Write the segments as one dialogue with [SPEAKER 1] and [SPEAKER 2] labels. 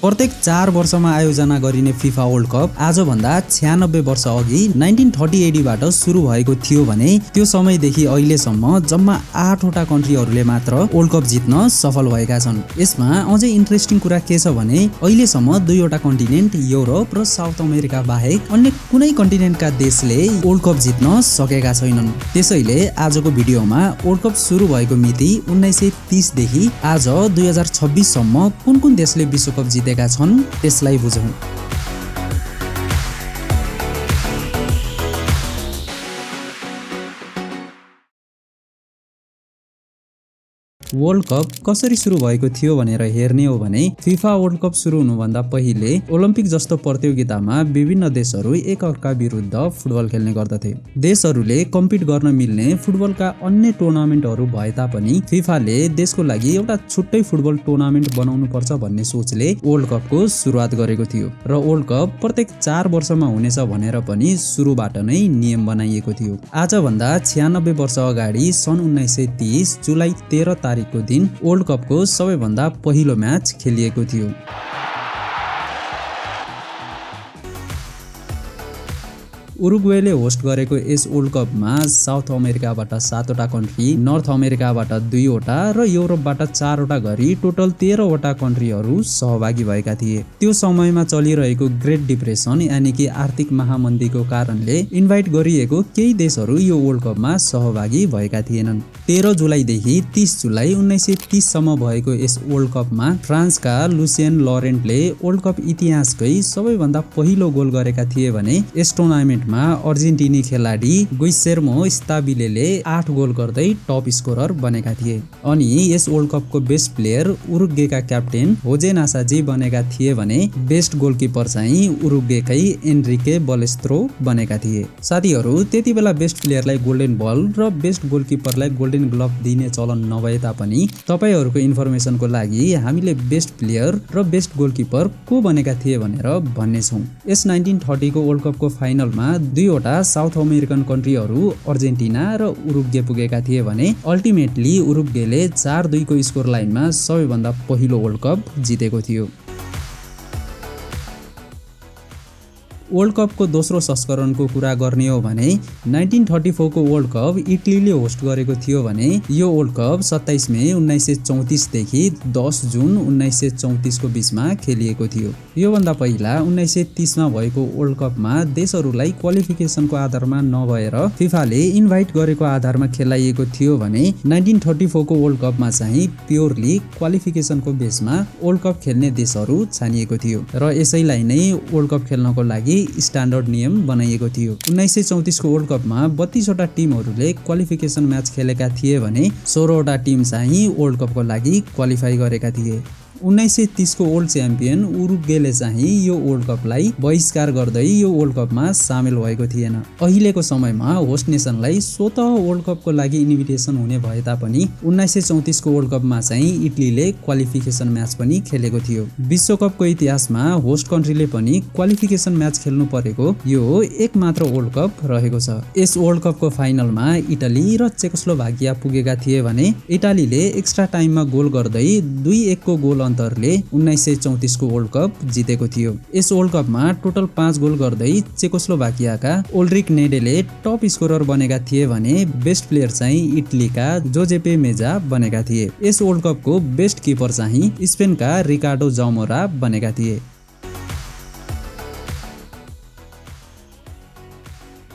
[SPEAKER 1] प्रत्येक 4 वर्षमा आयोजना गरिने फिफा वर्ल्ड कप आजभन्दा 96 वर्ष अघि 1930 बाट सुरु भएको थियो भने त्यो समयदेखि अहिलेसम्म जम्मा 8 वटा कन्ट्रीहरूले मात्र वर्ल्ड कप जित्न सफल भएका छन्। यसमा अझै इन्ट्रेस्टिङ कुरा के छ भने अहिलेसम्म 2 वटा कन्टिनेन्ट युरोप र साउथ अमेरिका बाहेक अन्य कुनै कन्टिनेन्टका देशले वर्ल्ड कप जित्न सकेका छैनन्। त्यसैले आजको भिडियोमा वर्ल्ड कप सुरु भएको मिति 1930 देखि आज 2026 सम्म कुन देशले विश्वकप जिते छन् त्यसलाई बुझौं। वर्ल्ड कप कसरी सुरु भएको थियो भनेर हेर्ने हो भने फिफा वर्ल्ड कप सुरु हुनुभन्दा पहिले ओलम्पिक जस्तो प्रतियोगितामा विभिन्न देशहरू एकअर्का विरुद्ध फुटबल खेल्ने गर्दथे। देशहरूले कम्पिट गर्न मिल्ने फुटबलका अन्य टुर्नामेन्टहरू भए तापनि फिफाले देशको लागि एउटा छुट्टै फुटबल टुर्नामेन्ट बनाउनु पर्छ भन्ने सोचले वर्ल्ड कपको सुरुवात गरेको थियो र वर्ल्ड कप प्रत्येक 4 वर्षमा हुनेछ भनेर पनि सुरुबाट नै नियम बनाइएको थियो। आजभन्दा 96 वर्ष अगाडि सन् 1930 जुलाई 13 तारिक को दिन वर्ल्ड कपको सबैभन्दा पहिलो म्याच खेलिएको थियो। उरुग्वेले होस्ट गरेको यस वर्ल्ड कपमा साउथ अमेरिकाबाट 7 वटा कन्ट्री, नर्थ अमेरिकाबाट 2 वटा र युरोपबाट 4 वटा गरी टोटल 13 वटा कन्ट्रीहरू सहभागी भएका थिए। त्यो समयमा चलिरहेको ग्रेट डिप्रेसन यानि कि आर्थिक महामन्दीको कारणले इन्भाइट गरिएको केही देशहरू यो वर्ल्ड कपमा सहभागी भएका थिएनन्। 13 जुलाईदेखि 30 जुलाई 1930 सम्म भएको यस वर्ल्ड कपमा फ्रान्सका लुसियन लरेन्टले वर्ल्ड कप इतिहासकै सबैभन्दा पहिलो गोल गरेका थिए भने यस टुर्नामेन्ट अर्जेन्टिनी खेलाडी गुइसेर्मो स्ताबिलेले 8 गोल गर्दै टप स्कोरर बनेका थिए। अनि यस वर्ल्ड कपको बेस्ट प्लेयर उरुग्वेका क्याप्टेन होजे नासाजी बनेका थिए भने बेस्ट गोलकिपर चाहिँ उरुग्वेकै एन्रिके बलेस्त्रो बनेका थिए। साथीहरू, त्यति बेला बेस्ट प्लेयरलाई गोल्डन बल र बेस्ट गोलकिपरलाई गोल्डन ग्लभ दिने चलन नभए तापनि तपाईहरूको इन्फर्मेसनको लागि हामीले बेस्ट प्लेयर र बेस्ट गोलकिपर को बनेका थिए भनेर भन्नेछौँ। यस 1930 को वर्ल्ड कपको फाइनलमा 2 वटा साउथ अमेरिकन कन्ट्रीहरू अर्जेन्टिना र उरुग्वे पुगेका थिए भने अल्टिमेटली उरुग्वेले 4-2 को स्कोर लाइनमा सबैभन्दा पहिलो वर्ल्ड कप जितेको थियो। वर्ल्ड कपको दोस्रो संस्करणको कुरा गर्ने हो भने 1934 को वर्ल्ड कप इटलीले होस्ट गरेको थियो भने यो वर्ल्ड कप 27 मे 1934 देखि 10 जुन 1934 को बीचमा खेलिएको थियो। योभन्दा पहिला 1930 मा भएको वर्ल्ड कपमा देशहरूलाई क्वालिफिकेसनको आधारमा नभएर फिफाले इन्भाइट गरेको आधारमा खेलाइएको थियो भने 1934 को वर्ल्ड कपमा चाहिँ प्योरली क्वालिफिकेसनको बेसमा वर्ल्ड कप खेल्ने देशहरू छानिएको थियो र यसैलाई नै वर्ल्ड कप खेल्नको लागि स्ट्यान्डर्ड नियम बनाइएको थियो। 1934 को वर्ल्ड कपमा 32 वटा टिमहरूले क्वालिफिकेसन म्याच खेलेका थिए भने 16 वटा टिम चाहिँ वर्ल्ड कपको लागि क्वालिफाई गरेका थिए। 1930 को वर्ल्ड च्याम्पियन उरुग्वेले चाहिँ यो वर्ल्ड कपलाई बहिष्कार गर्दै यो वर्ल्ड कपमा सामेल भएको थिएन। अहिलेको समयमा होस्ट नेसनलाई स्वतः वर्ल्ड कपको लागि इन्भिटेसन हुने भए तापनि 1934 को वर्ल्ड कपमा चाहिँ इटलीले क्वालिफिकेसन म्याच पनि खेलेको थियो। विश्वकपको इतिहासमा होस्ट कन्ट्रीले पनि क्वालिफिकेसन म्याच खेल्नु परेको यो एक मात्र वर्ल्ड कप रहेको छ। यस वर्ल्ड कपको फाइनलमा इटाली र चेकोस्लोभाकिया पुगेका थिए भने इटालीले एक्स्ट्रा टाइममा गोल गर्दै 2-1 को गोल अन्तरले 1934 को वर्ल्ड कप जितेको थियो। यस वर्ल्ड कपमा टोटल 5 गोल गर्दै चेकोस्लोभाकियाका ओल्ड्रिक नेडेले टप स्कोरर बनेका थिए भने बेस्ट प्लेयर चाहिँ इटलीका जोजेपे मेजा बनेका थिए। यस वर्ल्ड कपको बेस्ट किपर चाहिँ स्पेनका रिकार्डो जामोरा बनेका थिए।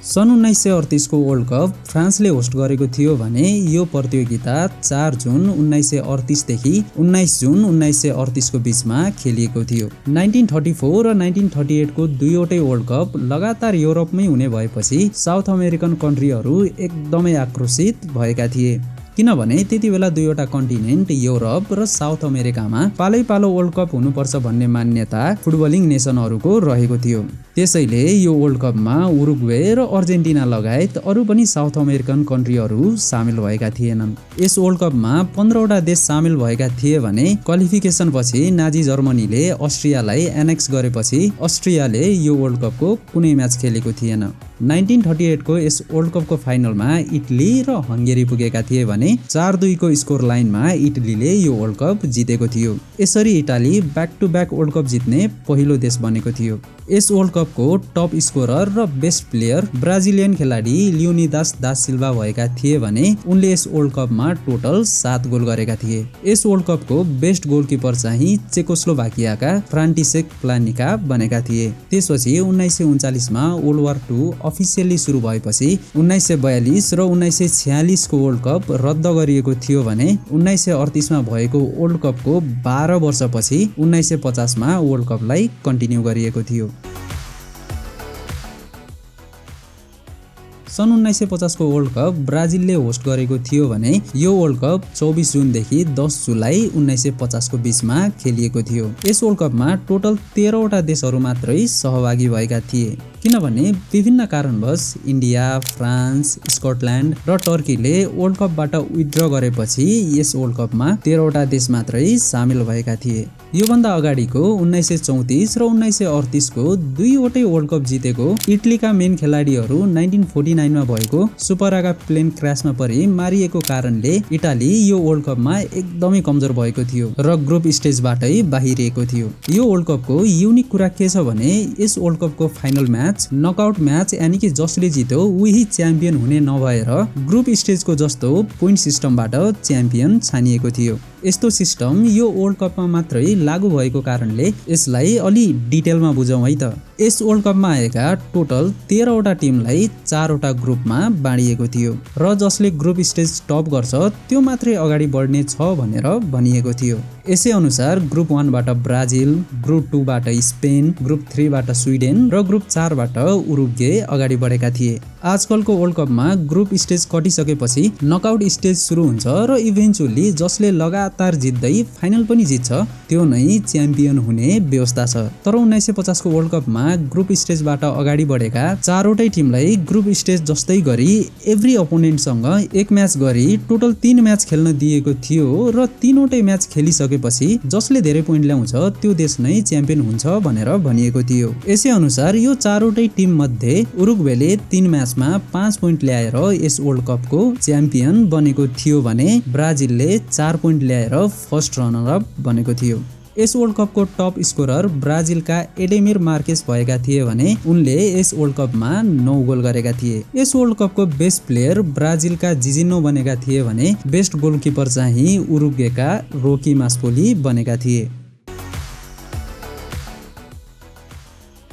[SPEAKER 1] सन् 1938 को वर्ल्ड कप फ्रान्सले होस्ट गरेको थियो भने यो प्रतियोगिता 4 जुन 1938 देखि 19 जुन 1938 को बीचमा खेलिएको थियो। 1934 र 1938 को 2 वटै वर्ल्ड कप लगातार युरोपमै हुने भएपछि साउथ अमेरिकन कन्ट्रीहरू एकदमै आक्रोशित भएका थिए किनभने त्यति बेला 2 वटा कन्टिनेन्ट युरोप र साउथ अमेरिकामा पालै-पालो वर्ल्ड कप हुनुपर्छ भन्ने मान्यता फुटबलिङ नेसनहरूको रहेको थियो। त्यसैले यो वर्ल्ड कपमा उरुग्वे र अर्जेन्टिना लगायत अरू पनि साउथ अमेरिकन कन्ट्रीहरू सामेल भएका थिएनन्। यस वर्ल्ड कपमा 15 वटा देश सामेल भएका थिए भने क्वालिफिकेसन पछि नाजी जर्मनीले अस्ट्रियालाई एनेक्स गरेपछि अस्ट्रियाले यो वर्ल्ड कपको कुनै म्याच खेलेको थिएन। 1938 को यस वर्ल्ड कपको फाइनलमा इटली र हंगेरी पुगेका थिए भने भने 4-2 को स्कोर लाइनमा इटलीले यो वर्ल्ड कप जितेको थियो। यसरी Italy back to back world cup जित्ने पहिलो देश बनेको थियो। यस वर्ल्ड कपको टप स्कोरर र बेस्ट प्लेयर ब्राजिलियन खेलाडी लियोनिदास दा सिल्भा भएका थिए भने उनले यस वर्ल्ड कपमा टोटल 7 गोल गरेका थिए। यस वर्ल्ड कपको बेस्ट गोलकिपर चाहिँ चेकोस्लोभाकियाका फ्रान्टिसेक प्लानिका बनेका थिए। त्यसपछि 1939 मा वर्ल्ड वार 2 अफिसियली सुरु भएपछि 1942 र 1946 को वर्ल्ड कप रद्द गरिएको थियो भने 1938 मा भएको वर्ल्ड कपको 12 वर्षपछि 1950 मा वर्ल्ड कपलाई कन्टिन्यू गरिएको थियो। सन् 1950 को वर्ल्ड कप ब्राजिलले होस्ट गरेको थियो भने यो वर्ल्ड कप 24 जुनदेखि 10 जुलाई 1950 को बीचमा खेलिएको थियो। यस वर्ल्ड कपमा टोटल 13 वटा देशहरू मात्रै सहभागी भएका थिए किनभने विभिन्न कारणवश इन्डिया, फ्रान्स, स्कटल्यान्ड र टर्कीले वर्ल्ड कपबाट विथड्र गरेपछि यस वर्ल्ड कपमा 13 वटा देश मात्रै सामेल भएका थिए। योभन्दा अगाडिको 1934 र 1938 को दुईवटै वर्ल्ड कप जितेको इटलीका मेन खेलाडीहरू 1949 मा भएको सुपरागा प्लेन क्रासमा परि मारिएको कारणले इटाली यो वर्ल्ड कपमा एकदमै कमजोर भएको थियो र ग्रुप स्टेजबाटै बाहिरिएको थियो। यो वर्ल्ड कपको युनिक कुरा के छ भने यस वर्ल्ड कपको फाइनल म्याच नकआउट म्याच यानि कि जसले जित्यो उही च्याम्पियन हुने नभएर ग्रुप स्टेजको जस्तो पोइन्ट सिस्टमबाट च्याम्पियन छानिएको थियो। यस्तो सिस्टम यो वर्ल्ड कपमा मात्रै लागू भएको कारणले यसलाई अलि डिटेलमा बुझौँ है त। यस वर्ल्ड कपमा आएका टोटल 13 वटा टिमलाई 4 वटा ग्रुपमा बाँडिएको थियो र जसले ग्रुप स्टेज टप गर्छ त्यो मात्रै अगाडि बढ्ने छ भनेर भनिएको थियो। यसै अनुसार ग्रुप 1 बाट ब्राजिल, ग्रुप 2 बाट स्पेन, ग्रुप 3 बाट स्विडेन र ग्रुप 4 बाट उरुग्वे अगाडि बढेका थिए। आजकलको वर्ल्ड कपमा ग्रुप स्टेज कटिसकेपछि नकआउट स्टेज सुरु हुन्छ र इभेन्चुअली जसले लगातार जित्दै फाइनल पनि जित्छ त्यो नै च्याम्पियन हुने व्यवस्था छ। तर 1950 को वर्ल्ड कपमा ग्रुप स्टेजबाट अगाडि बढेका 4 वटै टिमलाई ग्रुप स्टेज जस्तै गरी एभ्री अपोनेन्टसँग एक म्याच गरी टोटल 3 म्याच खेल्न दिएको थियो र 3 वटै म्याच खेलिसकेपछि जसले धेरै पोइन्ट ल्याउँछ त्यो देश नै च्याम्पियन हुन्छ भनेर भनिएको थियो। यसै अनुसार यो 4 वटै टिम मध्ये उरुग्वेले 3 म्याचमा 5 पोइन्ट ल्याएर यस वर्ल्ड कपको च्याम्पियन बनेको थियो भने ब्राजिलले 4 पोइन्ट ल्याएर फर्स्ट रनर अप बनेको थियो। यस वर्ल्ड कपको टप स्कोरर ब्राजिलका एडेमिर मार्केस भएका थिए भने उनले यस वर्ल्ड कपमा 9 गोल गरेका थिए। यस वर्ल्ड कपको बेस्ट प्लेयर ब्राजिलका जिजिनो बनेका थिए भने बेस्ट गोलकिपर चाहिँ उरुग्वेका रोकी मास्पोली बनेका थिए।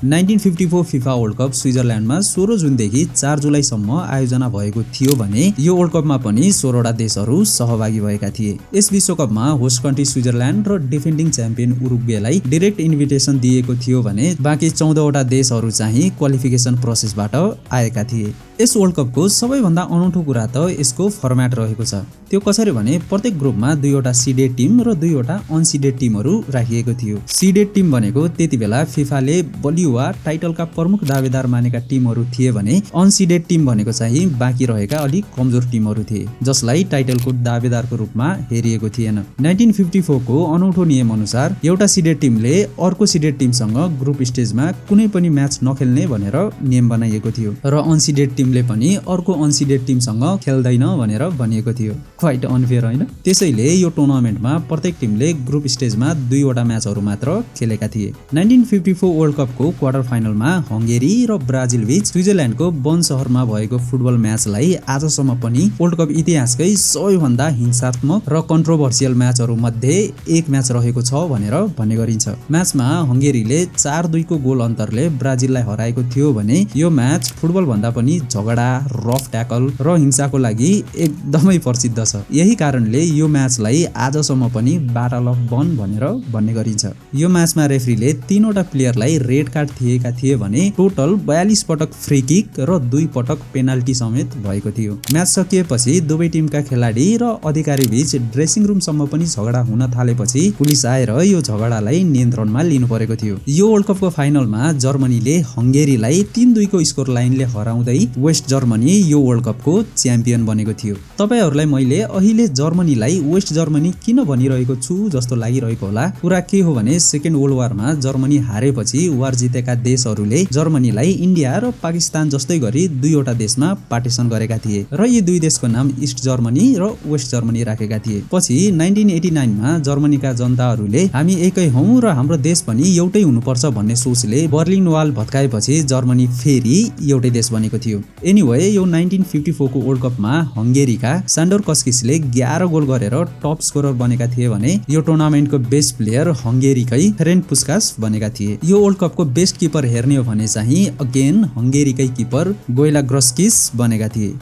[SPEAKER 1] 1954 फिफा वर्ल्ड कप स्विजरल्यान्डमा 16 जुनदेखि 4 जुलाईसम्म आयोजना भएको थियो भने यो वर्ल्ड कपमा पनि 16 वटा देशहरू सहभागी भएका थिए। यस विश्वकपमा होस्ट कन्ट्री स्विजरल्यान्ड र डिफेन्डिङ च्याम्पियन उरुग्वेलाई डाइरेक्ट इन्भिटेसन दिएको थियो भने बाँकी 14 वटा देशहरू चाहिँ क्वालिफिकेसन प्रोसेसबाट आएका थिए। यस वर्ल्ड कपको सबैभन्दा अनौठो कुरा त यसको फर्म्याट रहेको छ। त्यो कसरी भने प्रत्येक ग्रुपमा 2 वटा सिडेड टिम र 2 वटा अनसिडेड टिमहरू राखिएको थियो। सिडेड टिम भनेको त्यति बेला फिफाले बलियो वा टाइटलका प्रमुख दावेदार मानेका टिमहरू थिए भने अनसिडेड टिम भनेको चाहिँ बाँकी रहेका अलिक कमजोर टिमहरू थिए जसलाई टाइटलको दावेदारको रूपमा हेरिएको थिएन। 1954 को अनौठो नियम अनुसार एउटा सिडेड टिमले अर्को सिडेड टिमसँग ग्रुप स्टेजमा कुनै पनि म्याच नखेल्ने भनेर नियम बनाइएको थियो र अनसिडेड टिमले पनि अर्को अनसिडेड टिमसँग खेल्दैन भनेर भनिएको थियो। क्वाइट अनफेयर होइन? त्यसैले यो टुर्नामेन्टमा प्रत्येक टिमले ग्रुप स्टेजमा 2 वटा म्याचहरू मात्र खेलेका थिए। 1954 वर्ल्ड कपको क्वार्टर फाइनलमा हंगेरी र ब्राजिल बीच स्विजरल्यान्डको बन शहरमा भएको फुटबल म्याचलाई आजसम्म पनि वर्ल्ड कप इतिहासकै सबैभन्दा हिंसात्मक र कन्ट्रोभर्सियल म्याचहरू मध्ये एक म्याच रहेको छ भनेर भन्ने गरिन्छ। म्याचमा हंगेरीले 4-2 को गोल अन्तरले ब्राजिललाई हराएको थियो भने यो म्याच फुटबल भन्दा पनि झगडा, रफ ट्याकल र हिंसाको लागि एकदमै प्रसिद्ध छ। यही कारणले यो म्याचलाई आजसम्म पनि ब्याटल अफ बन भनेर भन्ने गरिन्छ। यो म्याचमा रेफ्रीले 3 वटा प्लेयरलाई रेड कार्ड दिएका थिए भने टोटल 42 पटक फ्री किक र 2 पटक पेनाल्टी समेत भएको थियो। म्याच सकिएपछि दुवै टिमका खेलाडी र अधिकारी बीच ड्रेसिङ रुमसम्म पनि झगडा हुन थालेपछि पुलिस आएर यो झगडालाई नियन्त्रणमा लिनु परेको थियो। यो वर्ल्ड कपको फाइनलमा जर्मनीले हंगेरीलाई 3-2 को स्कोर लाइनले हराउँदै वेस्ट जर्मनी यो वर्ल्ड कपको च्याम्पियन बनेको थियो। तपाईहरुलाई मैले अहिले जर्मनीलाई वेस्ट जर्मनी किन भनिरहेको छु जस्तो लागिरहेको होला। कुरा के हो भने सेकेन्ड वर्ल्ड वारमा जर्मनी हारेपछि वार जितेका देशहरूले जर्मनीलाई इन्डिया र पाकिस्तान जस्तै गरी दुईवटा देशमा पार्टिसन गरेका थिए र यी दुई देशको नाम इस्ट जर्मनी र वेस्ट जर्मनी राखेका थिए। पछि 1989 मा जर्मनीका जनताहरूले हामी एकै हौं र हाम्रो देश पनि एउटै हुनुपर्छ भन्ने सोचले बर्लिन वाल भत्काएपछि जर्मनी फेरि एउटै देश बनेको थियो। एनीवे यो 1954 को वर्ल्ड कपमा हंगेरीका सान्डोर कस्किसले 11 गोल गरेर टप स्कोरर बनेका थिए भने यो टुर्नामेन्टको बेस्ट प्लेयर हंगेरीकै फेरेन्च पुस्कास बनेका थिए। यो वर्ल्ड कपको बेस्ट किपर हेर्ने हो भने चाहिँ अगेन हंगेरीकै किपर गोइला ग्रस्किस बनेका थिए।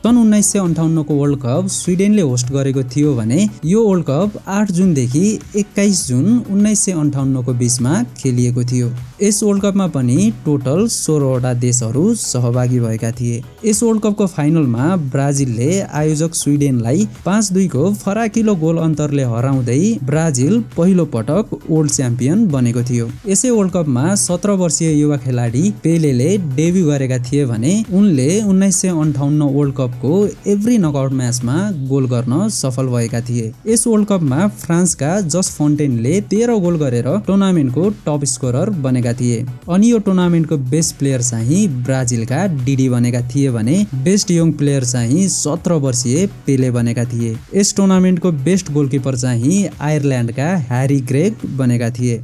[SPEAKER 1] सन् 1958 को वर्ल्ड कप स्विडेनले होस्ट गरेको थियो भने यो वर्ल्ड कप 8 जुनदेखि 21 जुन 1958 को बीचमा खेलिएको थियो। यस वर्ल्ड कपमा पनि टोटल 16 वटा देशहरू सहभागी भएका थिए। यस वर्ल्ड कपको फाइनलमा ब्राजिलले आयोजक स्विडेनलाई 5-2 को फराकिलो गोल अन्तरले हराउँदै ब्राजिल पहिलो पटक वर्ल्ड च्याम्पियन बनेको थियो। यसै वर्ल्ड कपमा 17 वर्षीय युवा खेलाडी पेलेले डेब्यु गरेका थिए भने उनले 1958 वर्ल्ड कप को एभ्री नकआउट म्याचमा गोल गर्न सफल भएका थिए। यस वर्ल्ड कपमा फ्रान्सका जस फोन्टेनले 13 गोल गरेर टुर्नामेन्टको टप स्कोरर बनेका थिए। अनि यो टुर्नामेन्टको बेस्ट प्लेयर चाहिँ ब्राजिलका डिडी बनेका थिए भने बेस्ट यङ प्लेयर चाहिँ 17 वर्षीय पेले बनेका थिए। यस टुर्नामेन्टको बेस्ट गोलकिपर चाहिँ आयरल्यान्डका ह्यारी ग्रेग बनेका थिए।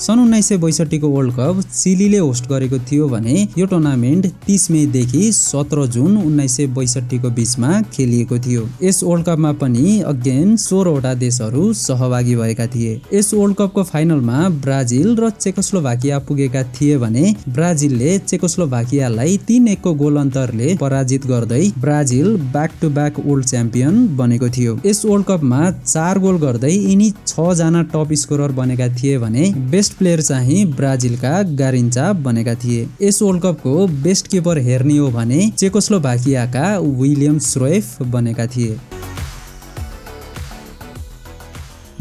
[SPEAKER 1] सन् 1962 को वर्ल्ड कप चिलीले होस्ट गरेको थियो भने यो टुर्नामेन्ट 30 मई देखि 17 जुन 1962 को बीचमा खेलिएको थियो। यस वर्ल्ड कपमा पनि अगेन 16 वटा देशहरू सहभागी भएका थिए। यस वर्ल्ड कपको फाइनलमा ब्राजिल र चेकोस्लोभाकिया पुगेका थिए भने ब्राजिलले चेकोस्लोभाकियालाई 3-1 को गोल अन्तरले पराजित गर्दै Brazil back to back world champion बनेको थियो। यस वर्ल्ड कपमा 4 गोल गर्दै यिनी 6 जना टप स्कोरर बनेका थिए भने बेस्ट प्लेयर चाहिँ ब्राजिलका गारिन्चा बनेका थिए। यस वर्ल्ड कपको बेस्ट किपर हेर्ने हो भने चेकोस्लोभाकियाका विलियम श्रोएफ बनेका थिए।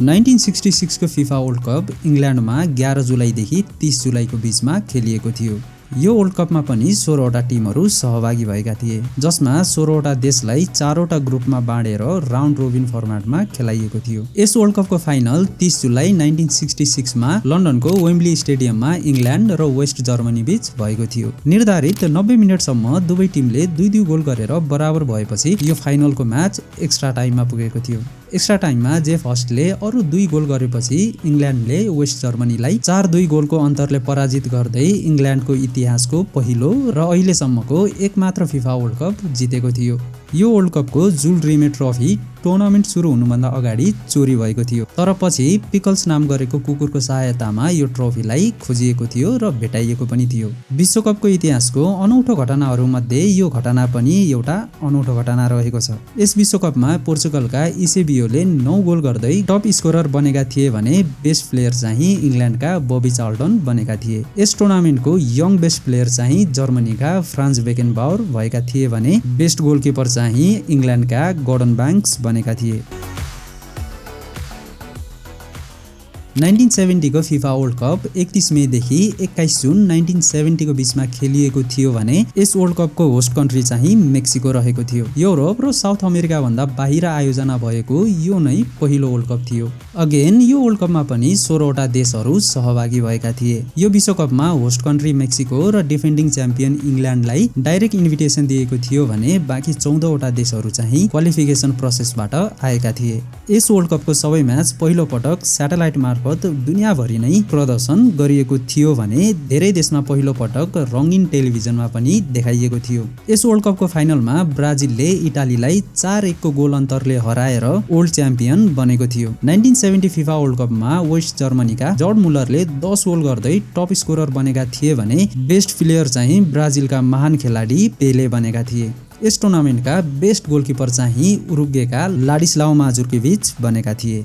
[SPEAKER 1] 1966 को फिफा वर्ल्ड कप इङ्ल्यान्डमा 11 जुलाईदेखि 30 जुलाईको बीचमा खेलिएको थियो। यो वर्ल्ड कपमा पनि 16 वटा टिमहरू सहभागी भएका थिए जसमा 16 वटा देशलाई 4 वटा ग्रुपमा बाँडेर राउन्ड रोबिन फर्मेटमा खेलाइएको थियो। यस वर्ल्ड कपको फाइनल 30 जुलाई 1966 मा लन्डनको वेम्बली स्टेडियममा इङ्ल्यान्ड र वेस्ट जर्मनी बीच भएको थियो। निर्धारित 90 मिनेटसम्म दुवै टिमले 2-2 गोल गरेर बराबर भएपछि यो फाइनलको म्याच एक्स्ट्रा टाइममा पुगेको थियो। एक्स्ट्रा टाइममा जेफ हस्टले अरु 2 गोल गरेपछि इङ्ल्यान्डले वेस्ट जर्मनीलाई 4-2 गोलको अन्तरले पराजित गर्दै इङ्ल्यान्डको इतिहासको पहिलो र अहिलेसम्मको एकमात्र फिफा वर्ल्ड कप जितेको थियो। यो वर्ल्ड कपको जुल रिमे ट्रफी टुर्नामेन्ट सुरु हुनुभन्दा अगाडि चोरी भएको थियो तर पछि पिकल्स नाम गरेको कुकुरको सहायतामा यो ट्रफीलाई खोजिएको थियो र भेटाइएको पनि थियो। विश्वकपको इतिहासको अनौठो घटनाहरूमध्ये यो घटना पनि एउटा अनौठो घटना रहेको छ। यस विश्वकपमा पोर्चुगलका इसेबियोले 9 गोल गर्दै टप स्कोरर बनेका थिए भने बेस्ट प्लेयर चाहिँ इङ्ल्यान्डका बबी चार्ल्टन बनेका थिए। यस टुर्नामेन्टको यङ बेस्ट प्लेयर चाहिँ जर्मनीका फ्रान्स बेकेनबाउर भएका थिए भने बेस्ट गोलकिपर चाहिँ इङ्ल्यान्डका गॉर्डन ब्याङ्क्स बनेका थिए। 1970 को फिफा वर्ल्ड कप 31 मई देखि 21 जुन 1970 को बीचमा खेलिएको थियो भने यस वर्ल्ड कपको होस्ट कन्ट्री चाहिँ मेक्सिको रहेको थियो। युरोप र साउथ अमेरिका भन्दा बाहिर आयोजना भएको यो नै पहिलो वर्ल्ड कप थियो। अगेन यो वर्ल्ड कपमा पनि 16 वटा देशहरू सहभागी भएका थिए। यो विश्वकपमा होस्ट कन्ट्री मेक्सिको र डिफेन्डिङ च्याम्पियन इङ्ल्यान्डलाई डाइरेक्ट इन्भिटेसन दिएको थियो भने बाँकी 14 वटा देशहरू चाहिँ क्वालिफिकेसन प्रोसेसबाट आएका थिए। यस वर्ल्ड कपको सबै म्याच पहिलो पटक स्याटेलाइट मार्फत दुनियाँभरि नै प्रदर्शन गरिएको थियो भने धेरै देशमा पहिलो पटक रङ्गीन टेलिभिजनमा पनि देखाइएको थियो। यस वर्ल्ड कपको फाइनलमा ब्राजिलले इटालीलाई 4-1 को गोल अन्तरले हराएर वर्ल्ड च्याम्पियन बनेको थियो। 1970 फिफा वर्ल्ड कपमा वेस्ट जर्मनीका जर्ड मुलरले 10 गोल गर्दै टप स्कोरर बनेका थिए भने बेस्ट प्लेयर चाहिँ ब्राजिलका महान खेलाडी पेले बनेका थिए। यस टुर्नामेन्टका बेस्ट गोलकिपर चाहिँ उरुग्वेका लाडिस्लाव माजुर्केभिच बनेका थिए।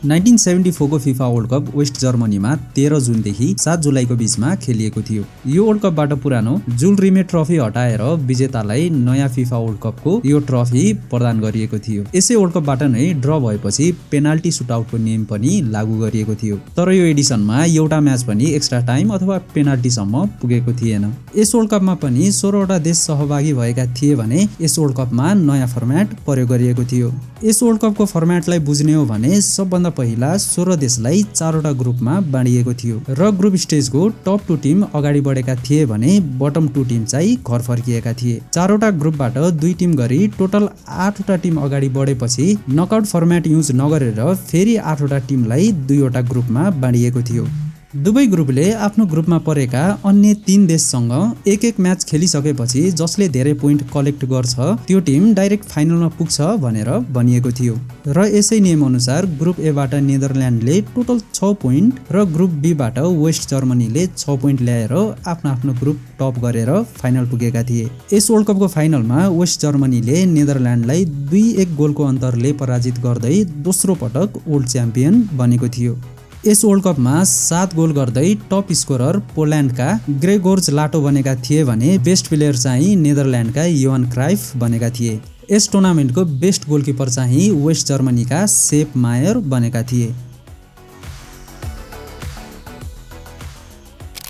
[SPEAKER 1] 1974 को फिफा वर्ल्ड कप वेस्ट जर्मनीमा 13 जुनदेखि 7 जुलाईको बीचमा खेलिएको थियो। यो वर्ल्ड कपबाट पुरानो जुल रिमे ट्रफी हटाएर विजेतालाई नयाँ फिफा वर्ल्ड कपको यो ट्रफी प्रदान गरिएको थियो। यसै वर्ल्ड कपबाट नै ड्र भएपछि पेनाल्टी सुटआउटको नियम पनि लागू गरिएको थियो। तर यो एडिसनमा एउटा म्याच पनि एक्स्ट्रा टाइम अथवा पेनाल्टीसम्म पुगेको थिएन। यस वर्ल्ड कपमा पनि 16 वटा देश सहभागी भएका थिए भने यस वर्ल्ड कपमा नयाँ फर्म्याट प्रयोग गरिएको थियो। यस वर्ल्ड कपको फर्म्याटलाई बुझ्ने हो भने सबभन्दा पहिला 16 देशलाई 4 वटा ग्रुपमा बाँडिएको थियो र ग्रुप स्टेजको टप 2 टिम अगाडि बढेका थिए भने बटम 2 टिम चाहिँ घर फर्किएका थिए। 4 वटा ग्रुपबाट 2 टिम गरी टोटल 8 वटा टिम अगाडि बढेपछि नकआउट फर्म्याट युज नगरेर फेरि 8 वटा टिमलाई 2 वटा ग्रुपमा बाँडिएको थियो। दुवै ग्रुपले आफ्नो ग्रुपमा परेका अन्य 3 देशसँग एक म्याच खेलिसकेपछि जसले धेरै पोइन्ट कलेक्ट गर्छ त्यो टिम डाइरेक्ट फाइनलमा पुग्छ भनेर भनिएको थियो। र यसै नियम अनुसार ग्रुप ए बाट नेदरल्यान्डले टोटल 6 पोइन्ट र ग्रुप बी बाट वेस्ट जर्मनीले 6 पोइन्ट ल्याएर आफ्नो ग्रुप टप गरेर फाइनल पुगेका थिए। यस वर्ल्ड कपको फाइनलमा वेस्ट जर्मनीले नेदरल्यान्डलाई 2-1 गोलको अन्तरले पराजित गर्दै दोस्रो पटक वर्ल्ड च्याम्पियन बनेको थियो। यस वर्ल्ड कपमा 7 गोल गर्दै टप स्कोरर पोल्यान्डका ग्रेगोर्ज लाटो बनेका थिए भने बेस्ट प्लेयर चाहिँ नेदरल्यान्डका योहान क्राइफ बनेका थिए। यस टुर्नामेन्टको बेस्ट गोलकिपर चाहिँ वेस्ट जर्मनीका सेप मायर बनेका थिए।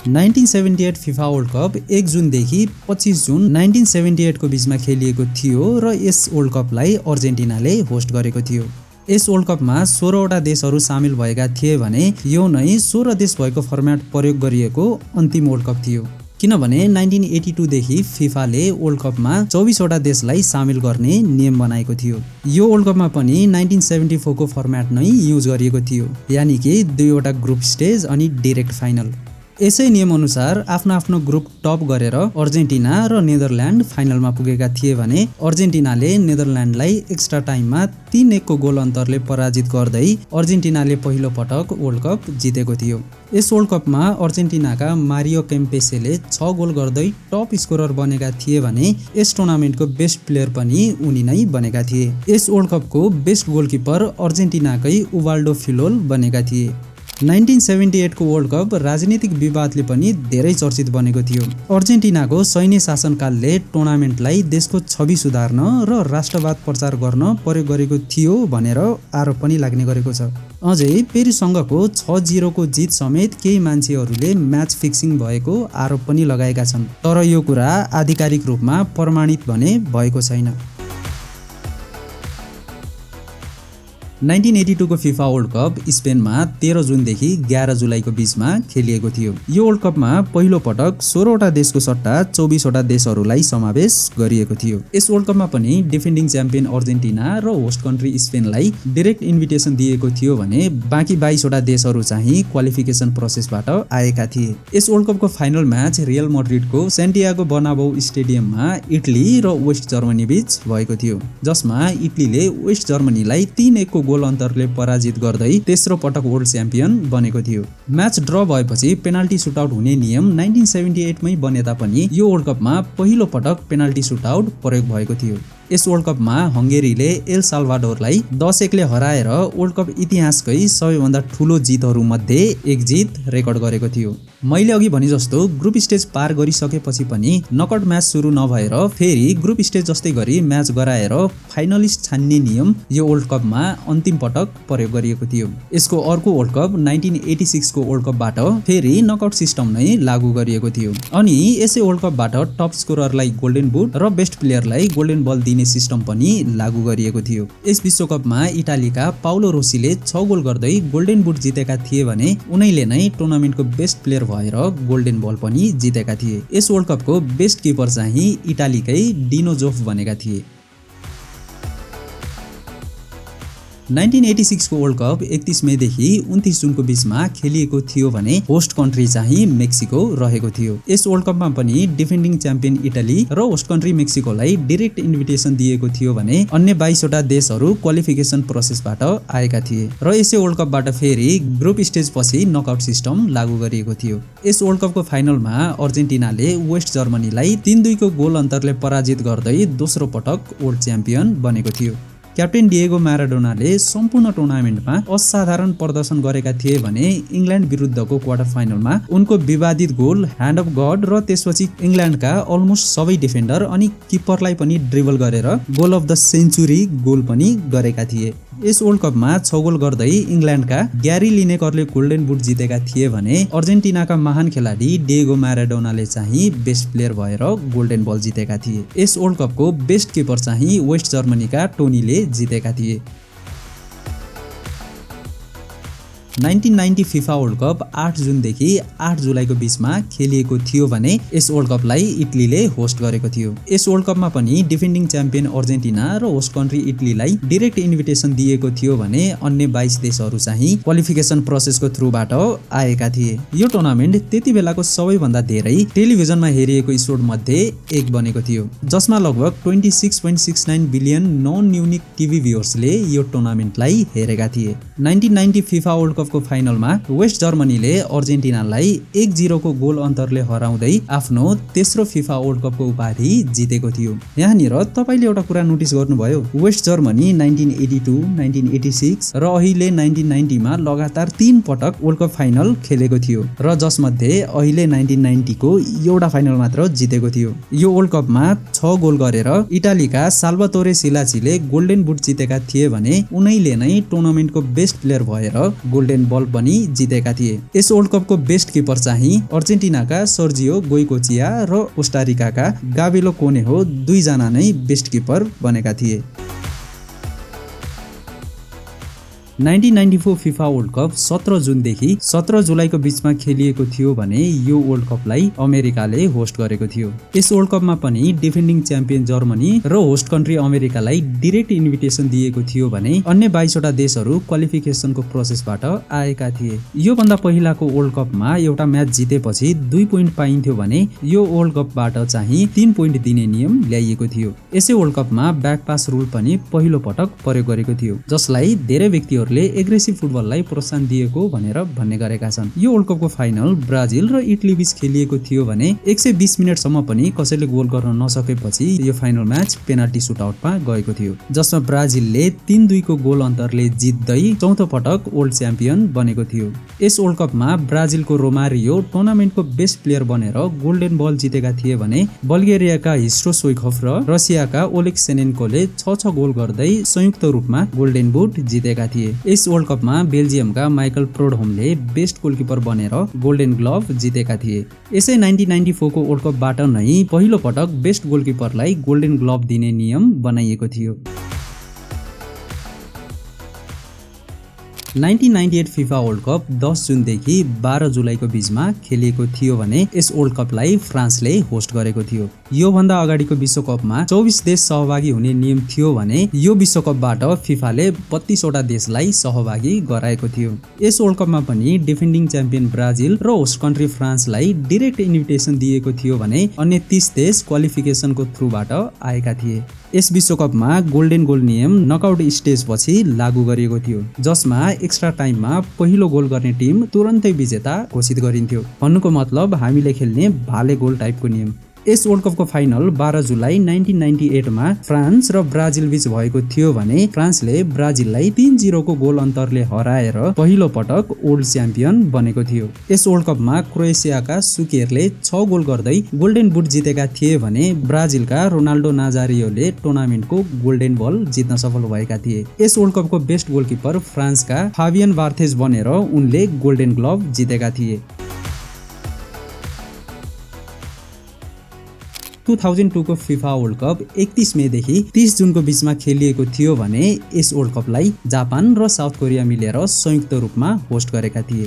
[SPEAKER 1] 1978 फिफा वर्ल्ड कप 1 जुनदेखि 25 जुन 1978 को बीचमा खेलिएको थियो र यस वर्ल्ड कपलाई अर्जेन्टिनाले होस्ट गरेको थियो। यस वर्ल्ड कपमा 16 वटा देशहरू सामेल भएका थिए भने यो नै 16 देश भएको फर्म्याट प्रयोग गरिएको अन्तिम वर्ल्ड कप थियो। किनभने 1982 देखि फिफाले वर्ल्ड कपमा 24 वटा देशलाई सामेल गर्ने नियम बनाएको थियो। यो वर्ल्ड कपमा पनि 1974 को फर्म्याट नै युज गरिएको थियो, यानि कि 2 वटा ग्रुप स्टेज अनि डाइरेक्ट फाइनल। यसै नियम अनुसार आफ्नो ग्रुप टप गरेर अर्जेन्टिना र नेदरल्यान्ड फाइनलमा पुगेका थिए भने अर्जेन्टिनाले नेदरल्यान्डलाई एक्स्ट्रा टाइममा 3-1 को गोल अन्तरले पराजित गर्दै अर्जेन्टिनाले पहिलो पटक वर्ल्ड कप जितेको थियो। यस वर्ल्ड कपमा अर्जेन्टिनाका मारियो केम्पेसेले 6 गोल गर्दै टप स्कोरर बनेका थिए भने यस टुर्नामेन्टको बेस्ट प्लेयर पनि उनी नै बनेका थिए। यस वर्ल्ड कपको बेस्ट गोलकिपर अर्जेन्टिनाकै उबाल्डो फिलोल बनेका थिए। 1978 को वर्ल्ड कप राजनीतिक विवादले पनि धेरै चर्चित बनेको थियो। अर्जेन्टिनाको सैन्य शासनकालले टुर्नामेन्टलाई देशको छवि सुधार्न र राष्ट्रवाद प्रचार गर्न प्रयोग गरेको थियो भनेर आरोप पनि लाग्ने गरेको छ। अझै पेरुसँगको 6-0 को जित समेत केही मान्छेहरूले म्याच फिक्सिङ भएको आरोप पनि लगाएका छन्, तर यो कुरा आधिकारिक रूपमा प्रमाणित भने भएको छैन। 1982 को फिफा वर्ल्ड कप स्पेनमा 13 जुनदेखि 11 जुलाईको बीचमा खेलिएको थियो। यो वर्ल्ड कपमा पहिलो पटक 16 वटा देशको सट्टा 24 वटा देशहरूलाई समावेश गरिएको थियो। यस वर्ल्ड कपमा पनि डिफेन्डिङ च्याम्पियन अर्जेन्टिना र होस्ट कन्ट्री स्पेनलाई डाइरेक्ट इन्भिटेसन दिएको थियो भने बाँकी 22 वटा देशहरू चाहिँ क्वालिफिकेसन प्रोसेसबाट आएका थिए। यस वर्ल्ड कपको फाइनल म्याच रियल मैड्रिडको सेन्टियागो बर्नाबाउ स्टेडियममा इटली र वेस्ट जर्मनी बीच भएको थियो, जसमा इटलीले वेस्ट जर्मनीलाई 3-1 को गोल अन्तरले पराजित गर्दै तेस्रो पटक वर्ल्ड च्याम्पियन बनेको थियो। म्याच ड्र भएपछि पेनाल्टी सुटआउट हुने नियम 1978 मै बने तापनि यो वर्ल्ड कपमा पहिलो पटक पेनाल्टी सुटआउट प्रयोग भएको थियो। यस वर्ल्ड कपमा हंगेरीले एल साल्भाडोरलाई 10-1 ले हराएर वर्ल्ड कप इतिहासकै सबैभन्दा ठूलो जितहरू मध्ये एक जित रेकर्ड गरेको थियो। मैले अघि भने जस्तो ग्रुप स्टेज पार गरिसकेपछि पनि नकआउट म्याच सुरु नभएर फेरि ग्रुप स्टेज जस्तै गरी म्याच गराएर फाइनलिस्ट छान्ने नियम यो वर्ल्ड कपमा अन्तिम पटक प्रयोग गरिएको थियो। यसको अर्को वर्ल्ड कप 1986 को वर्ल्ड कपबाट फेरि नकआउट सिस्टम नै लागू गरिएको थियो अनि यसै वर्ल्ड कपबाट टप स्कोररलाई गोल्डन बुट र बेस्ट प्लेयरलाई गोल्डन बल दिने सिस्टम पनि लागू गरिएको थियो। यस विश्वकपमा इटालीका पाउलो रोसीले 6 गोल गर्दै गोल्डन बुट जितेका थिए भने उनैले नै टुर्नामेन्टको बेस्ट प्लेयर भएर गोल्डन बल पनि जितेका थिए। यस वर्ल्ड कपको बेस्ट किपर चाहिँ इटालीकै डिनो जोफ बनेका थिए। 1986 को वर्ल्ड कप 31 मेदेखि 29 जुनको बीचमा खेलिएको थियो भने होस्ट कन्ट्री चाहिँ मेक्सिको रहेको थियो। यस वर्ल्ड कपमा पनि डिफेन्डिङ च्याम्पियन इटाली र होस्ट कन्ट्री मेक्सिकोलाई डाइरेक्ट इन्भिटेसन दिएको थियो भने अन्य 22 वटा देशहरू क्वालिफिकेसन प्रोसेसबाट आएका थिए र यसै वर्ल्ड कपबाट फेरि ग्रुप स्टेज पछि नकआउट सिस्टम लागू गरिएको थियो। यस वर्ल्ड कपको फाइनलमा अर्जेन्टिनाले वेस्ट जर्मनीलाई 3-2 को गोल अन्तरले पराजित गर्दै दोस्रो पटक वर्ल्ड च्याम्पियन बनेको थियो। क्याप्टेन डिएगो म्याराडोनाले सम्पूर्ण टुर्नामेन्टमा असाधारण प्रदर्शन गरेका थिए भने इङ्ल्यान्ड विरुद्धको क्वार्टर फाइनलमा उनको विवादित गोल ह्यान्ड अफ गड र त्यसपछि इङ्ल्यान्डका अलमोस्ट सबै डिफेन्डर अनि किपरलाई पनि ड्रिबल गरेर goal of the century goal पनि गरेका थिए। यस वर्ल्ड कपमा 6 गोल गर्दै इङ्ल्यान्डका ग्यारी लिनेकरले गोल्डन बुट जितेका थिए भने अर्जेन्टिनाका महान खेलाडी डिएगो म्याराडोनाले चाहिँ बेस्ट प्लेयर भएर गोल्डन बल जितेका थिए। यस वर्ल्ड कपको बेस्ट किपर चाहिँ वेस्ट जर्मनीका टोनीले जितेका थिए। 1990 फिफा वर्ल्ड कप 8 जुनदेखि 8 जुलाईको बीचमा खेलिएको थियो भने यस वर्ल्ड कपलाई इटलीले होस्ट गरेको थियो। यस वर्ल्ड कपमा पनि डिफेन्डिङ च्याम्पियन अर्जेन्टिना र होस्ट कन्ट्री इटलीलाई डाइरेक्ट इन्भिटेसन दिएको थियो भने अन्य 22 देशहरू चाहिँ क्वालिफिकेसन प्रोसेसको थ्रुबाट आएका थिए। यो टुर्नामेन्ट त्यति बेलाको सबैभन्दा धेरै टेलिभिजनमा हेरिएको स्पोर्ट मध्ये एक बनेको थियो, जसमा लगभग 26.69 बिलियन नन युनिक टिभी भ्युअर्सले यो टुर्नामेन्टलाई हेरेका थिए। 1990 फिफा वर्ल्ड कप को फाइनलमा वेस्ट जर्मनीले अर्जेन्टिनालाई 1-0 को गोल अन्तरले हराउँदै आफ्नो तेस्रो फिफा वर्ल्ड कपको उपाधि जितेको थियो। यहाँनिर तपाईले एउटा कुरा नोटिस गर्नुभयो, वेस्ट जर्मनी 1982, 1986 र अहिले 1990 मा लगातार 3 पटक वर्ल्ड कप फाइनल खेलेको थियो र जसमध्ये अहिले 1990 को एउटा फाइनल मात्र जितेको थियो। यो वर्ल्ड कपमा 6 गोल गरेर इटालीका साल्वातोरे सिलाचीले गोल्डन बुट जितेका थिए भने उनैले नै टुर्नामेन्टको बेस्ट प्लेयर भएर गोल्डन बल पनि जितेका थिए। यस वर्ल्ड कपको बेस्ट किपर चाहिँ अर्जेन्टिनाका सर्जियो गोइकोचिया र कोस्टारिकाका गाबेलो कोनेहो दुईजना नै बेस्ट किपर बनेका थिए। 1994 फिफा वर्ल्ड कप 17 जुनदेखि 17 जुलाईको बीचमा खेलिएको थियो भने यो वर्ल्ड कपलाई अमेरिकाले होस्ट गरेको थियो। यस वर्ल्ड कपमा पनि डिफेन्डिङ च्याम्पियन जर्मनी र होस्ट कन्ट्री अमेरिकालाई डाइरेक्ट इन्भिटेसन दिएको थियो भने अन्य 22 वटा देशहरू क्वालिफिकेसनको प्रोसेसबाट आएका थिए। यो भन्दा पहिलाको वर्ल्ड कपमा एउटा म्याच जितेपछि 2 पोइन्ट पाइन्थ्यो भने यो वर्ल्ड कपबाट चाहिँ 3 पोइन्ट दिने नियम ल्याइएको थियो। यसै वर्ल्ड कपमा ब्याक पास रुल पनि पहिलो पटक प्रयोग गरेको थियो, जसलाई धेरै व्यक्तिहरू एग्रेसिभ फुटबललाई प्रोत्साहन दिएको भनेर भन्ने गरेका छन्। यो वर्ल्ड कपको फाइनल ब्राजिल र इटली बीच खेलिएको थियो भने 120 मिनेटसम्म पनि कसैले गोल गर्न नसकेपछि यो फाइनल म्याच पेनाल्टी सुटआउटमा गएको थियो, जसमा ब्राजिलले 3-2 को गोल अन्तरले जित्दै चौथो पटक वर्ल्ड च्याम्पियन बनेको थियो। यस वर्ल्ड कपमा ब्राजिलको रोमारियो टुर्नामेन्टको बेस्ट प्लेयर बनेर गोल्डन बल जितेका थिए भने बल्गेरियाका हिस्रो सोइखोभ र रसियाका ओलेग सेनेन्कोले 6 गोल गर्दै संयुक्त रूपमा गोल्डन बुट जितेका थिए। यस वर्ल्ड कपमा बेल्जियमका माइकल प्रोडहोमले बेस्ट गोलकिपर बनेर गोल्डन ग्लोभ जितेका थिए। यसै 1994 को वर्ल्ड कपबाट नै पहिलो पटक बेस्ट गोलकिपरलाई गोल्डन ग्लोभ दिने नियम बनाइएको थियो। 1998 फिफा वर्ल्ड कप 10 जुनदेखि 12 जुलाईको बीचमा खेलिएको थियो भने यस वर्ल्ड कपलाई फ्रान्सले होस्ट गरेको थियो। यो भन्दा अगाडिको विश्वकपमा 24 देश सहभागी हुने नियम थियो भने यो विश्वकपबाट फिफाले 32 वटा देशलाई सहभागी गराएको थियो। यस वर्ल्ड कपमा पनि डिफेन्डिङ च्याम्पियन ब्राजिल र होस्ट कन्ट्री फ्रान्सलाई डाइरेक्ट इन्भिटेसन दिएको थियो भने अन्य 30 देश क्वालिफिकेसनको थ्रुबाट आएका थिए। यस विश्वकपमा गोल्डन गोल नियम नकआउट स्टेज पछि लागू गरिएको थियो, जसमा एक्स्ट्रा टाइममा पहिलो गोल गर्ने टिम तुरन्तै विजेता घोषित गरिन्थ्यो। भन्नुको मतलब हामीले खेल्ने भाले गोल टाइपको नियम। यस वर्ल्ड कपको फाइनल 12 जुलाई 1998 मा फ्रान्स र ब्राजिल बीच भएको थियो भने फ्रान्सले ब्राजिललाई 3-0 को गोल अन्तरले हराएर पहिलो पटक वर्ल्ड च्याम्पियन बनेको थियो। यस वर्ल्ड कपमा क्रोएसियाका सुकेरले 6 गोल गर्दै गोल्डन बुट जितेका थिए भने ब्राजिलका रोनाल्डो नाजारियोले टुर्नामेन्टको गोल्डन बल जित्न सफल भएका थिए। यस वर्ल्ड कपको बेस्ट गोलकिपर फ्रान्सका फाबियन बार्थेज बनेर उनले गोल्डन ग्लोभ जितेका थिए। 2002 को फिफा वर्ल्ड कप 31 मेदेखि 30 जुनको बीचमा खेलिएको थियो भने यस वर्ल्ड कपलाई जापान र साउथ कोरिया मिलेर संयुक्त रूपमा होस्ट गरेका थिए।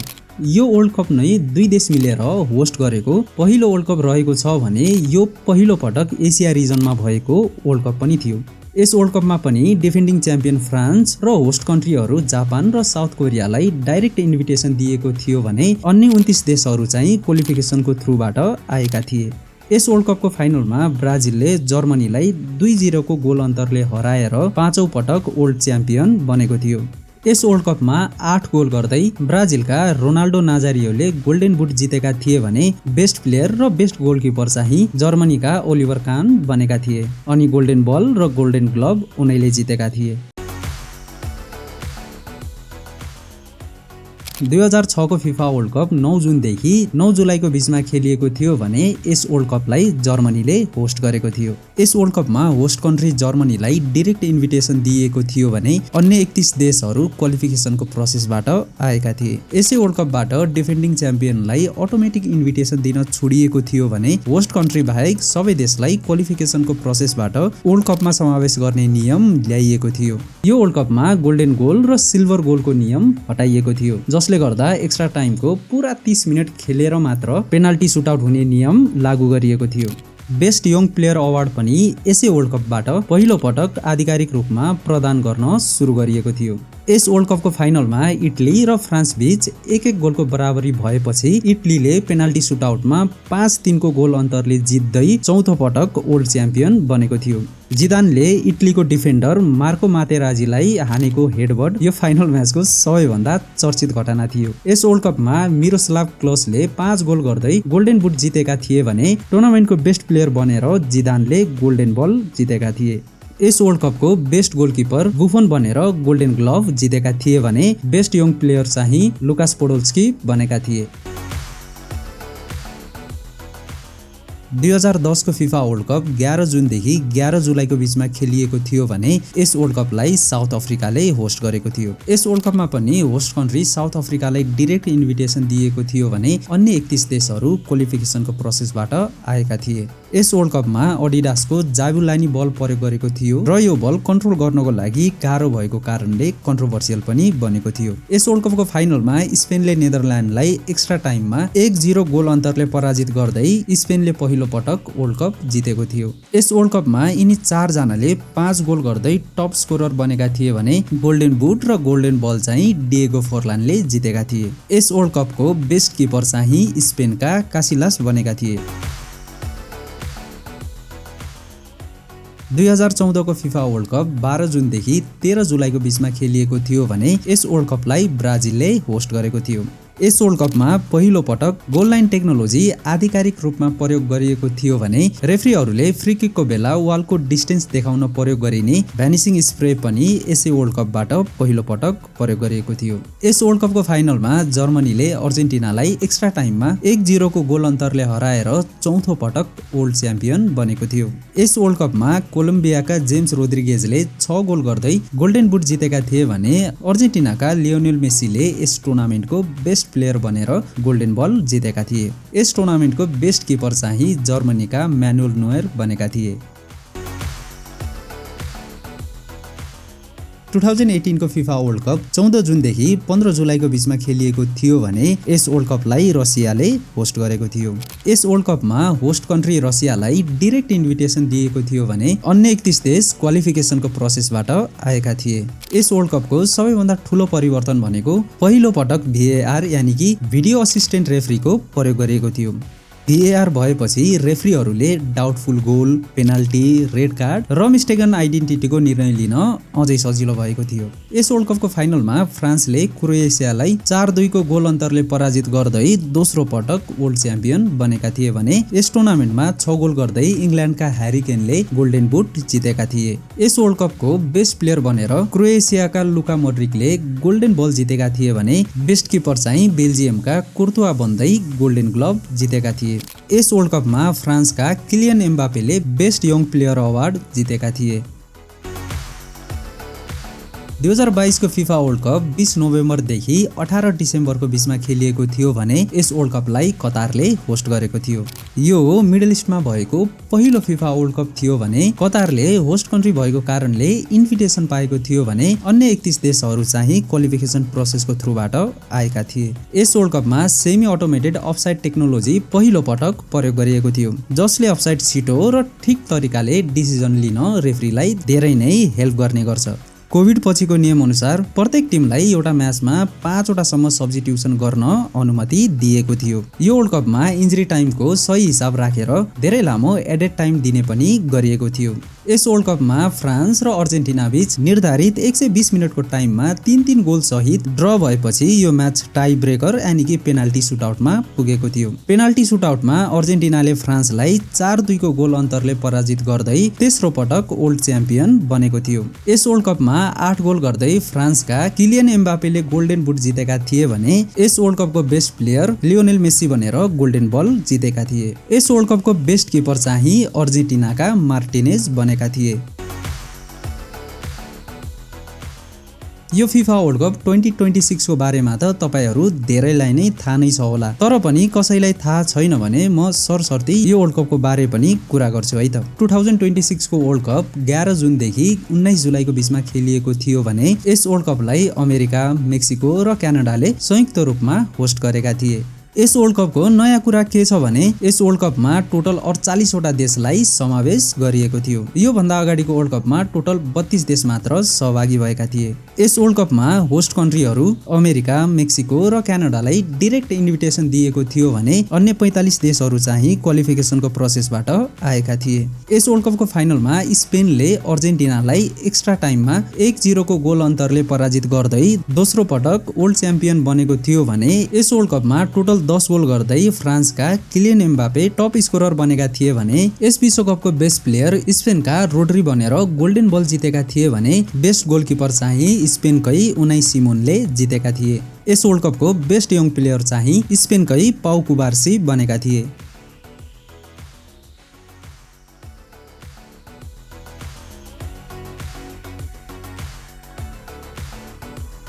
[SPEAKER 1] यो वर्ल्ड कप नै 2 देश मिलेर होस्ट गरेको पहिलो वर्ल्ड कप रहेको छ भने यो पहिलो पटक एसिया रिजनमा भएको वर्ल्ड कप पनि थियो। यस वर्ल्ड कपमा पनि डिफेन्डिङ च्याम्पियन फ्रान्स र होस्ट कन्ट्रीहरू जापान र साउथ कोरियालाई डाइरेक्ट इन्भिटेसन दिएको थियो भने अन्य 29 देशहरू चाहिँ क्वालिफिकेसनको थ्रुबाट आएका थिए। यस वर्ल्ड कपको फाइनलमा ब्राजिलले जर्मनीलाई 2-0 को गोल अन्तरले हराएर 5औं पटक वर्ल्ड च्याम्पियन बनेको थियो। यस वर्ल्ड कपमा 8 गोल गर्दै ब्राजिलका रोनाल्डो नाजारियोले गोल्डन बुट जितेका थिए भने बेस्ट प्लेयर र बेस्ट गोलकिपर चाहिँ जर्मनीका ओलिभर कान बनेका थिए अनि गोल्डन बल र गोल्डन ग्लोभ उनैले जितेका थिए। 2006 को फिफा वर्ल्ड कप 9 जुनदेखि 9 जुलाईको बीचमा खेलिएको थियो भने यस वर्ल्ड कपलाई जर्मनीले होस्ट गरेको थियो। यस वर्ल्ड कपमा होस्ट कन्ट्री जर्मनीलाई डाइरेक्ट इन्भिटेसन दिएको थियो भने अन्य 31 देशहरू क्वालिफिकेसनको प्रोसेसबाट आएका थिए। यसै वर्ल्ड कपबाट डिफेन्डिङ च्याम्पियनलाई अटोमेटिक इन्भिटेसन दिन छोडिएको थियो भने होस्ट कन्ट्री बाहेक सबै देशलाई क्वालिफिकेसनको प्रोसेसबाट वर्ल्ड कपमा समावेश गर्ने नियम ल्याइएको थियो। यो वर्ल्ड कपमा गोल्डन गोल र सिल्भर गोलको नियम हटाइएको थियो, जसले गर्दा एक्स्ट्रा टाइमको पुरा 30 मिनट खेलेर मात्र पेनाल्टी सुटआउट हुने नियम लागू गरिएको थियो। बेस्ट यङ प्लेयर अवार्ड पनि यसै वर्ल्ड कपबाट पहिलो पटक आधिकारिक रूपमा प्रदान गर्न सुरु गरिएको थियो। यस वर्ल्ड कपको फाइनलमा इटली र फ्रान्स बीच एक गोलको बराबरी भएपछि इटलीले पेनाल्टी सुटआउटमा 5-3 को गोल अन्तरले जित्दै चौथो पटक वर्ल्ड च्याम्पियन बनेको थियो। जिदानले इटलीको डिफेन्डर मार्को मातेराजीलाई हानेको हेडबट यो फाइनल म्याचको सबैभन्दा चर्चित घटना थियो। यस वर्ल्ड कपमा मिरोस्लाव क्लोजले 5 गोल गर्दै गोल्डन बुट जितेका थिए भने टुर्नामेन्टको बेस्ट प्लेयर बनेर जिदानले गोल्डन बल जितेका थिए। यस वर्ल्ड कपको बेस्ट गोलकिपर बुफन बनेर गोल्डन ग्लोभ जितेका थिए भने बेस्ट यङ प्लेयर चाहिँ लुकास पोडोल्स्की बनेका थिए। 2010 को फिफा वर्ल्ड कप 11 जुनदेखि 11 जुलाईको बीचमा खेलिएको थियो भने यस वर्ल्ड कपलाई साउथ अफ्रिकाले होस्ट गरेको थियो। यस वर्ल्ड कपमा पनि होस्ट कन्ट्री साउथ अफ्रिकालाई डाइरेक्ट इन्भिटेसन दिएको थियो भने अन्य 31 देशहरू क्वालिफिकेसनको प्रोसेसबाट आएका थिए। यस वर्ल्ड कपमा अडिडासको जाबुलानी बल प्रयोग गरेको थियो र यो बल कन्ट्रोल गर्नको लागि गाह्रो भएको कारणले कन्ट्रोभर्सियल पनि बनेको थियो। यस वर्ल्ड कपको फाइनलमा स्पेनले नेदरल्यान्डलाई एक्स्ट्रा टाइममा 1-0 गोल अन्तरले पराजित गर्दै स्पेनले पहिलो पटक वर्ल्ड कप जितेको थियो। यस वर्ल्ड कपमा यिनी 4 जनाले 5 गोल गर्दै टप स्कोरर बनेका थिए भने गोल्डन बुट र गोल्डन बल चाहिँ डिएगो फोर्लानले जितेका थिए। यस वर्ल्ड कपको बेस्ट किपर चाहिँ स्पेनका कासिलास बनेका थिए। 2014 को फिफा वर्ल्ड कप 12 जुनदेखि 13 जुलाईको बीचमा खेलिएको थियो भने यस वर्ल्ड कपलाई ब्राजिलले होस्ट गरेको थियो। यस वर्ल्ड कपमा पहिलो पटक गोल लाइन टेक्नोलोजी आधिकारिक रूपमा प्रयोग गरिएको थियो भने रेफ्रीहरूले फ्री किकको बेला वालको डिस्टेन्स देखाउन प्रयोग गरिने भ्यानिसिङ स्प्रे पनि यसै वर्ल्ड कपबाट पहिलो पटक प्रयोग गरिएको थियो। यस वर्ल्ड कपको फाइनलमा जर्मनीले अर्जेन्टिनालाई एक्स्ट्रा टाइममा 1-0 को गोल अन्तरले हराएर चौथो पटक वर्ल्ड च्याम्पियन बनेको थियो। यस वर्ल्ड कपमा कोलम्बियाका जेम्स रोड्रिगेजले 6 गोल गर्दै गोल्डन बुट जितेका थिए भने अर्जेन्टिनाका लियोनेल मेसीले यस टुर्नामेन्टको बेस्ट प्लेयर बनेर गोल्डन बल जितेका थिए। यस टुर्नामेन्टको बेस्ट किपर चाहिँ जर्मनीका म्यानुएल नोयर बनेका थिए। 2018 को फिफा वर्ल्ड कप 14 जुनदेखि 15 जुलाईको बीचमा खेलिएको थियो भने यस वर्ल्ड कपलाई रसियाले होस्ट गरेको थियो। यस वर्ल्ड कपमा होस्ट कन्ट्री रसियालाई डाइरेक्ट इन्भिटेसन दिएको थियो भने अन्य 31 देश क्वालिफिकेसनको प्रोसेसबाट आएका थिए। यस वर्ल्ड कपको सबैभन्दा ठूलो परिवर्तन भनेको पहिलो पटक VAR यानि कि भिडियो असिस्टेन्ट रेफ्रीको प्रयोग गरिएको थियो। VAR भएपछि रेफ्रीहरूले doubtful goal, penalty, red card र मिस्टेकन आइडेन्टिटीको निर्णय लिन अझै सजिलो भएको थियो। यस वर्ल्ड कपको फाइनलमा फ्रान्सले क्रोएसियालाई 4-2 को गोल अन्तरले पराजित गर्दै दोस्रो पटक वर्ल्ड च्याम्पियन बनेका थिए भने यस टुर्नामेन्टमा 6 गोल गर्दै इङ्ल्यान्डका ह्यारी केनले गोल्डन बुट जितेका थिए। यस वर्ल्ड कपको बेस्ट प्लेयर बनेर क्रोएसियाका लुका मोड्रिकले गोल्डन बल जितेका थिए भने बेस्ट किपर चाहिँ बेल्जियमका कुर्तुवा बन्दै गोल्डन ग्लोभ जितेका थिए। यस वर्ल्ड कपमा फ्रान्सका किलियन एम्बापेले बेस्ट यङ प्लेयर अवार्ड जितेका थिए। 2022 को फिफा वर्ल्ड कप 20 नोभेम्बरदेखि 18 डिसेम्बरको बीचमा खेलिएको थियो भने यस वर्ल्ड कपलाई कतारले होस्ट गरेको थियो। यो मिडल इस्टमा भएको पहिलो फिफा वर्ल्ड कप थियो भने कतारले होस्ट कन्ट्री भएको कारणले इन्भिटेसन पाएको थियो भने अन्य 31 देशहरू चाहिँ क्वालिफिकेसन प्रोसेसको थ्रुबाट आएका थिए। यस वर्ल्ड कपमा सेमी अटोमेटेड अफसाइड टेक्नोलोजी पहिलो पटक प्रयोग गरिएको थियो, जसले अफसाइड छिटो र ठिक तरिकाले डिसिजन लिन रेफ्रीलाई धेरै नै हेल्प गर्ने गर्छ। कोभिड पछिको नियम अनुसार प्रत्येक टिमलाई एउटा म्याचमा 5 वटासम्म सब्स्टिट्युसन गर्न अनुमति दिएको थियो। यो वर्ल्ड कपमा इन्जरी टाइमको सही हिसाब राखेर धेरै लामो एडेड टाइम दिने पनि गरिएको थियो। यस वर्ल्ड कपमा फ्रान्स र अर्जेन्टिना बीच निर्धारित 120 मिनटको टाइममा 3-3 गोल सहित ड्र भएपछि यो म्याच टाई ब्रेकर यानि कि पेनाल्टी सुटआउटमा पुगेको थियो। पेनाल्टी सुटआउटमा अर्जेन्टिनाले फ्रान्सलाई 4-2 को गोल अन्तरले पराजित गर्दै तेस्रो पटक वर्ल्ड च्याम्पियन बनेको थियो। यस वर्ल्ड कपमा 8 गोल गर्दै फ्रान्सका किलियन एम्बापेले गोल्डन बुट जितेका थिए भने यस वर्ल्ड कपको बेस्ट प्लेयर लियोनेल मेस्सी बनेर गोल्डन बल जितेका थिए। यस वर्ल्ड कपको बेस्ट किपर चाहिँ अर्जेन्टिनाका मार्टिनेज बनेका थिए। यो फिफा वर्ल्ड कप 2026 को बारेमा त तपाईहरु धेरैलाई नै थाहा नै छ होला, तर पनि कसैलाई थाहा छैन भने म सरसर्ती यो वर्ल्ड कपको बारे पनि कुरा गर्छु है त। 2026 को वर्ल्ड कप 11 जुनदेखि 19 जुलाईको बीचमा खेलिएको थियो भने यस वर्ल्ड कपलाई अमेरिका, मेक्सिको र क्यानाडाले संयुक्त रूपमा होस्ट गरेका थिए। यस वर्ल्ड कपको नयाँ कुरा के छ भने यस वर्ल्ड कपमा टोटल 48 वटा देशलाई समावेश गरिएको थियो। यो भन्दा अगाडिको वर्ल्ड कपमा टोटल 32 देश मात्र सहभागी भएका थिए। यस वर्ल्ड कपमा होस्ट कन्ट्रीहरू अमेरिका, मेक्सिको र क्यानाडालाई डाइरेक्ट इन्भिटेसन दिएको थियो भने अन्य 45 देशहरू चाहिँ क्वालिफिकेसनको प्रोसेसबाट आएका थिए। यस वर्ल्ड कपको फाइनलमा स्पेनले अर्जेन्टिनालाई एक्स्ट्रा टाइममा 1-0 को गोल अन्तरले पराजित गर्दै दोस्रो पटक वर्ल्ड च्याम्पियन बनेको थियो भने यस वर्ल्ड कपमा टोटल 10 गोल गर्दै फ्रान्सका किलियन एम्बापे टप स्कोरर बनेका थिए भने यस विश्वकपको बेस्ट प्लेयर स्पेनका रोड्री बनेर गोल्डन बल जितेका थिए भने बेस्ट गोलकिपर चाहिँ स्पेनकै उनाई सिमोनले जितेका थिए। यस वर्ल्ड कपको बेस्ट यङ प्लेयर चाहिँ स्पेनकै पाउ कुबार्सी बनेका थिए।